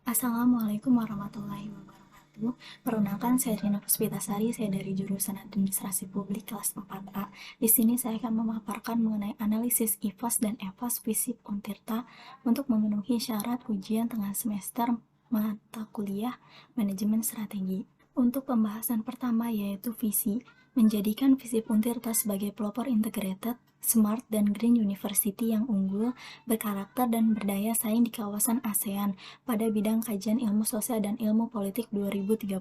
Assalamualaikum warahmatullahi wabarakatuh. Perkenalkan, saya Rina Puspitasari, saya dari jurusan Administrasi Publik kelas 4A. Di sini saya akan memaparkan mengenai analisis IFAS dan EFAS FISIP Untirta untuk memenuhi syarat ujian tengah semester mata kuliah Manajemen Strategi. Untuk pembahasan pertama yaitu visi, menjadikan FISIP Untirta sebagai pelopor integrated, smart, dan green university yang unggul, berkarakter, dan berdaya saing di kawasan ASEAN pada bidang kajian ilmu sosial dan ilmu politik 2030.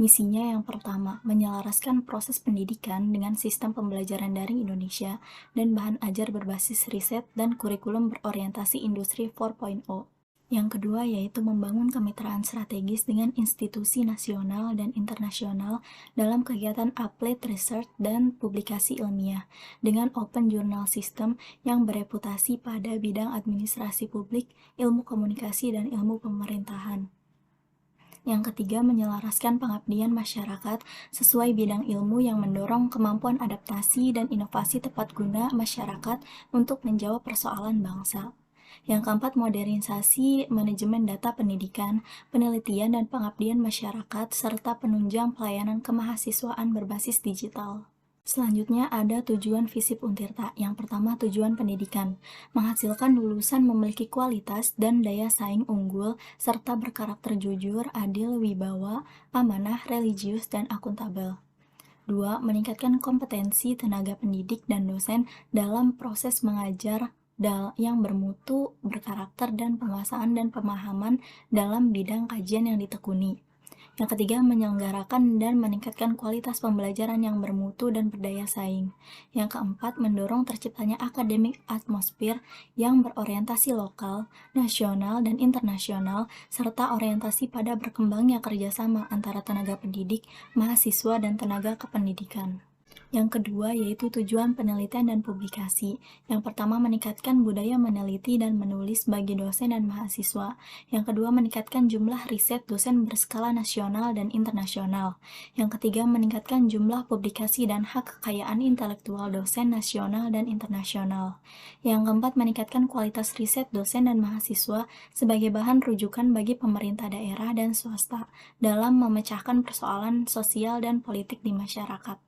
Misinya yang pertama, menyelaraskan proses pendidikan dengan sistem pembelajaran daring Indonesia dan bahan ajar berbasis riset dan kurikulum berorientasi industri 4.0. Yang kedua yaitu membangun kemitraan strategis dengan institusi nasional dan internasional dalam kegiatan applied research dan publikasi ilmiah dengan open journal system yang bereputasi pada bidang administrasi publik, ilmu komunikasi, dan ilmu pemerintahan. Yang ketiga, menyelaraskan pengabdian masyarakat sesuai bidang ilmu yang mendorong kemampuan adaptasi dan inovasi tepat guna masyarakat untuk menjawab persoalan bangsa. Yang keempat, modernisasi manajemen data pendidikan, penelitian, dan pengabdian masyarakat, serta penunjang pelayanan kemahasiswaan berbasis digital. Selanjutnya ada tujuan FISIP Untirta. Yang pertama, tujuan pendidikan. Menghasilkan lulusan memiliki kualitas dan daya saing unggul, serta berkarakter jujur, adil, wibawa, amanah, religius, dan akuntabel. 2. Meningkatkan kompetensi tenaga pendidik dan dosen dalam proses mengajar yang bermutu, berkarakter, dan penguasaan dan pemahaman dalam bidang kajian yang ditekuni. Yang ketiga, menyelenggarakan dan meningkatkan kualitas pembelajaran yang bermutu dan berdaya saing. Yang keempat, mendorong terciptanya akademik atmosfer yang berorientasi lokal, nasional, dan internasional, serta orientasi pada berkembangnya kerjasama antara tenaga pendidik, mahasiswa, dan tenaga kependidikan. Yang kedua yaitu tujuan penelitian dan publikasi. Yang pertama, meningkatkan budaya meneliti dan menulis bagi dosen dan mahasiswa. Yang kedua, meningkatkan jumlah riset dosen berskala nasional dan internasional. Yang ketiga, meningkatkan jumlah publikasi dan hak kekayaan intelektual dosen nasional dan internasional. Yang keempat, meningkatkan kualitas riset dosen dan mahasiswa sebagai bahan rujukan bagi pemerintah daerah dan swasta dalam memecahkan persoalan sosial dan politik di masyarakat.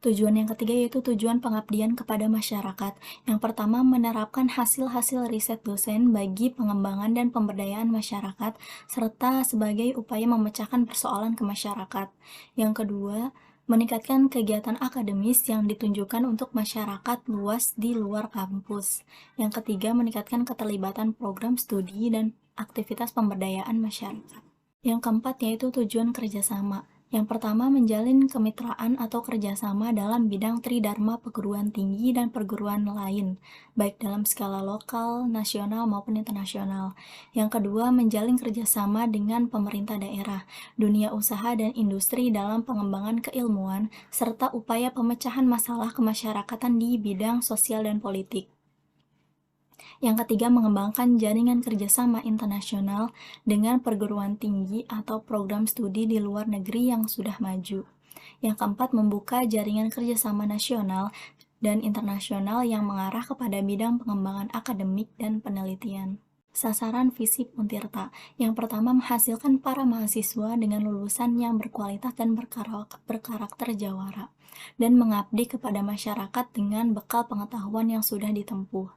Tujuan yang ketiga yaitu tujuan pengabdian kepada masyarakat. Yang pertama, menerapkan hasil-hasil riset dosen bagi pengembangan dan pemberdayaan masyarakat, serta sebagai upaya memecahkan persoalan ke masyarakat. Yang kedua, meningkatkan kegiatan akademis yang ditunjukkan untuk masyarakat luas di luar kampus. Yang ketiga, meningkatkan keterlibatan program studi dan aktivitas pemberdayaan masyarakat. Yang keempat yaitu tujuan kerjasama. Yang pertama, menjalin kemitraan atau kerjasama dalam bidang tridharma perguruan tinggi dan perguruan lain, baik dalam skala lokal, nasional, maupun internasional. Yang kedua, menjalin kerjasama dengan pemerintah daerah, dunia usaha, dan industri dalam pengembangan keilmuan, serta upaya pemecahan masalah kemasyarakatan di bidang sosial dan politik. Yang ketiga, mengembangkan jaringan kerjasama internasional dengan perguruan tinggi atau program studi di luar negeri yang sudah maju. Yang keempat, membuka jaringan kerjasama nasional dan internasional yang mengarah kepada bidang pengembangan akademik dan penelitian. Sasaran FISIP Untirta. Yang pertama, menghasilkan para mahasiswa dengan lulusan yang berkualitas dan berkarakter jawara, dan mengabdi kepada masyarakat dengan bekal pengetahuan yang sudah ditempuh.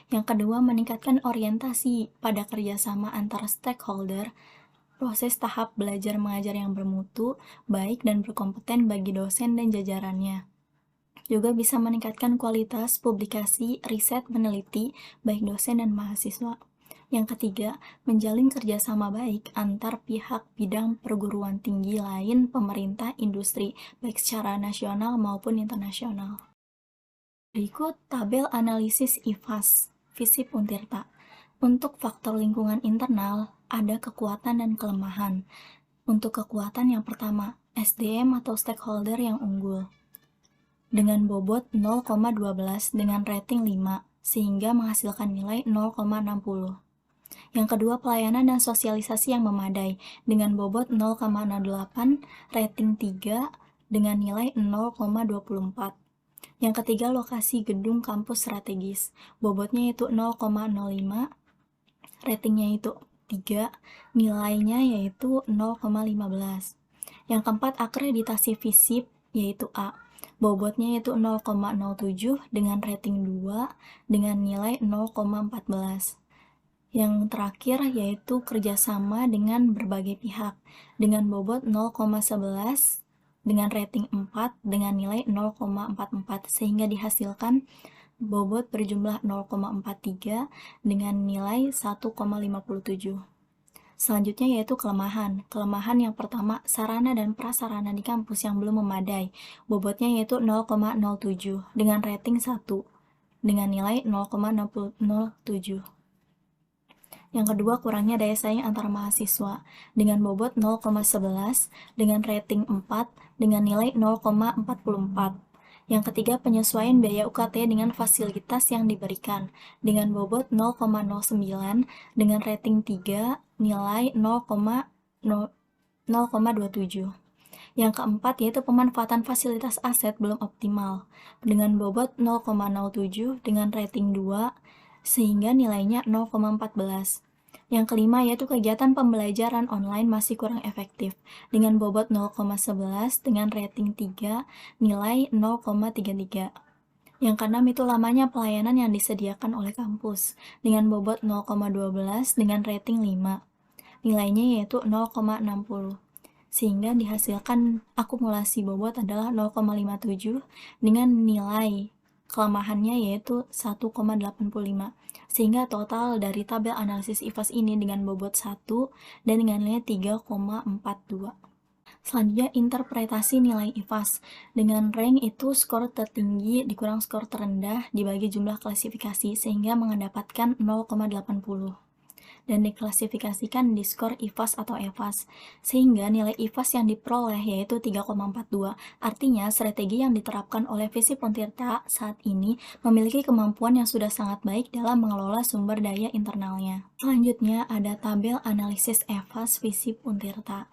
Yang kedua, meningkatkan orientasi pada kerjasama antar stakeholder, proses tahap belajar mengajar yang bermutu, baik dan berkompeten bagi dosen dan jajarannya. Juga bisa meningkatkan kualitas publikasi, riset, peneliti, baik dosen dan mahasiswa. Yang ketiga, menjalin kerjasama baik antar pihak bidang perguruan tinggi lain, pemerintah, industri, baik secara nasional maupun internasional. Berikut tabel analisis IFAS FISIP Untirta. Untuk faktor lingkungan internal, ada kekuatan dan kelemahan. Untuk kekuatan yang pertama, SDM atau stakeholder yang unggul, dengan bobot 0,12 dengan rating 5, sehingga menghasilkan nilai 0,60. Yang kedua, pelayanan dan sosialisasi yang memadai, dengan bobot 0,08, rating 3, dengan nilai 0,24. Yang ketiga, lokasi gedung kampus strategis. Bobotnya itu 0,05, ratingnya itu 3, nilainya yaitu 0,15. Yang keempat, akreditasi FISIP yaitu A. Bobotnya yaitu 0,07 dengan rating 2 dengan nilai 0,14. Yang terakhir yaitu kerjasama dengan berbagai pihak dengan bobot 0,11 dengan rating 4 dengan nilai 0,44 sehingga dihasilkan bobot berjumlah 0,43 dengan nilai 1,57. Selanjutnya yaitu kelemahan. Kelemahan yang pertama, sarana dan prasarana di kampus yang belum memadai. Bobotnya yaitu 0,07 dengan rating 1 dengan nilai 0,07. Yang kedua, kurangnya daya saing antar mahasiswa dengan bobot 0,11 dengan rating 4 dengan nilai 0,44. Yang ketiga, penyesuaian biaya UKT dengan fasilitas yang diberikan dengan bobot 0,09 dengan rating 3 nilai 0,27. Yang keempat yaitu pemanfaatan fasilitas aset belum optimal dengan bobot 0,07 dengan rating 2 sehingga nilainya 0,14. Yang kelima yaitu kegiatan pembelajaran online masih kurang efektif dengan bobot 0,11 dengan rating 3 nilai 0,33. Yang keenam itu lamanya pelayanan yang disediakan oleh kampus dengan bobot 0,12 dengan rating 5. Nilainya yaitu 0,60. Sehingga dihasilkan akumulasi bobot adalah 0,57 dengan nilai kelemahannya yaitu 1,85. Sehingga total dari tabel analisis IFAS ini dengan bobot 1 dan dengan nilai 3,42. Selanjutnya, interpretasi nilai IFAS. Dengan rank itu skor tertinggi dikurang skor terendah dibagi jumlah klasifikasi sehingga mendapatkan 0,80 dan diklasifikasikan di skor IFAS atau EFAS, sehingga nilai IFAS yang diperoleh yaitu 3,42. Artinya, strategi yang diterapkan oleh FISIP Untirta saat ini memiliki kemampuan yang sudah sangat baik dalam mengelola sumber daya internalnya. Selanjutnya, ada tabel analisis EFAS FISIP Untirta.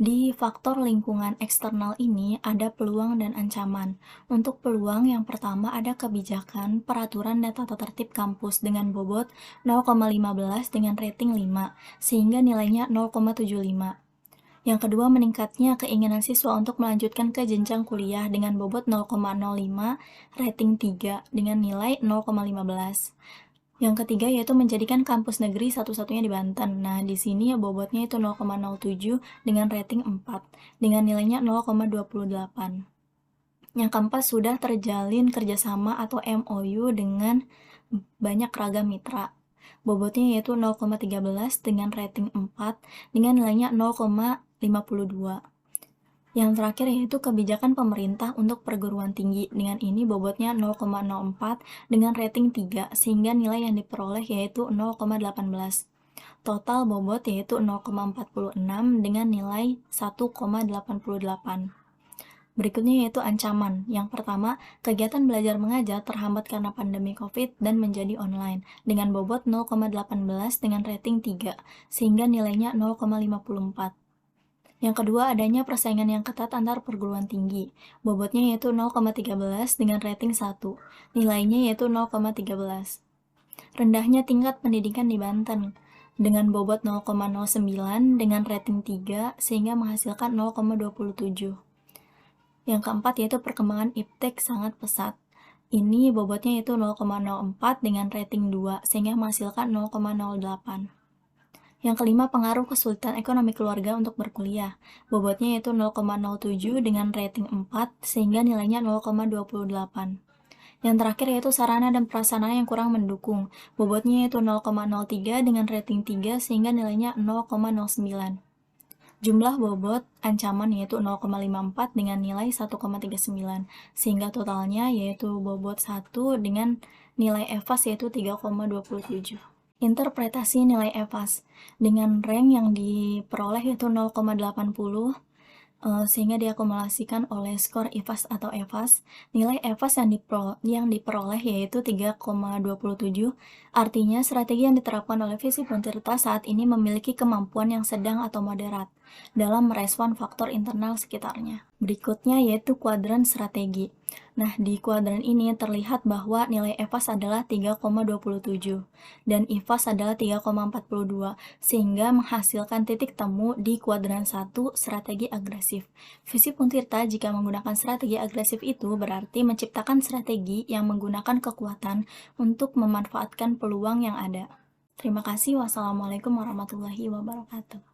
Di faktor lingkungan eksternal ini ada peluang dan ancaman. Untuk peluang yang pertama ada kebijakan, peraturan dan tata tertib kampus dengan bobot 0,15 dengan rating 5, sehingga nilainya 0,75. Yang kedua, meningkatnya keinginan siswa untuk melanjutkan ke jenjang kuliah dengan bobot 0,05, rating 3 dengan nilai 0,15. Yang ketiga yaitu menjadikan kampus negeri satu-satunya di Banten. Nah, di sini ya bobotnya itu 0,07 dengan rating 4 dengan nilainya 0,28. Yang keempat, sudah terjalin kerjasama atau MOU dengan banyak ragam mitra. Bobotnya yaitu 0,13 dengan rating 4 dengan nilainya 0,52. Yang terakhir yaitu kebijakan pemerintah untuk perguruan tinggi. Dengan ini bobotnya 0,04 dengan rating 3 sehingga nilai yang diperoleh yaitu 0,18. Total bobot yaitu 0,46 dengan nilai 1,88. Berikutnya yaitu ancaman. Yang pertama, kegiatan belajar mengajar terhambat karena pandemi COVID dan menjadi online dengan bobot 0,18 dengan rating 3 sehingga nilainya 0,54. Yang kedua, adanya persaingan yang ketat antar perguruan tinggi. Bobotnya yaitu 0,13 dengan rating 1. Nilainya yaitu 0,13. Rendahnya tingkat pendidikan di Banten dengan bobot 0,09 dengan rating 3 sehingga menghasilkan 0,27. Yang keempat yaitu perkembangan iptek sangat pesat. Ini bobotnya yaitu 0,04 dengan rating 2 sehingga menghasilkan 0,08. Yang kelima, pengaruh kesulitan ekonomi keluarga untuk berkuliah. Bobotnya yaitu 0,07 dengan rating 4 sehingga nilainya 0,28. Yang terakhir yaitu sarana dan prasarana yang kurang mendukung. Bobotnya yaitu 0,03 dengan rating 3 sehingga nilainya 0,09. Jumlah bobot ancaman yaitu 0,54 dengan nilai 1,39 sehingga totalnya yaitu bobot 1 dengan nilai EFAS yaitu 3,27. Interpretasi nilai EFAS dengan rank yang diperoleh yaitu 0,80 sehingga diakumulasikan oleh skor IFAS atau EFAS. Nilai EFAS yang diperoleh yaitu 3,27. Artinya strategi yang diterapkan oleh FISIP Untirta saat ini memiliki kemampuan yang sedang atau moderat. dalam merespon faktor internal sekitarnya. Berikutnya yaitu kuadran strategi. Nah, di kuadran ini terlihat bahwa nilai EVAS adalah 3,27 dan IVAS adalah 3,42, sehingga menghasilkan titik temu di kuadran 1 strategi agresif. Visi Puntirta jika menggunakan strategi agresif itu berarti menciptakan strategi yang menggunakan kekuatan untuk memanfaatkan peluang yang ada. Terima kasih. Wassalamualaikum warahmatullahi wabarakatuh.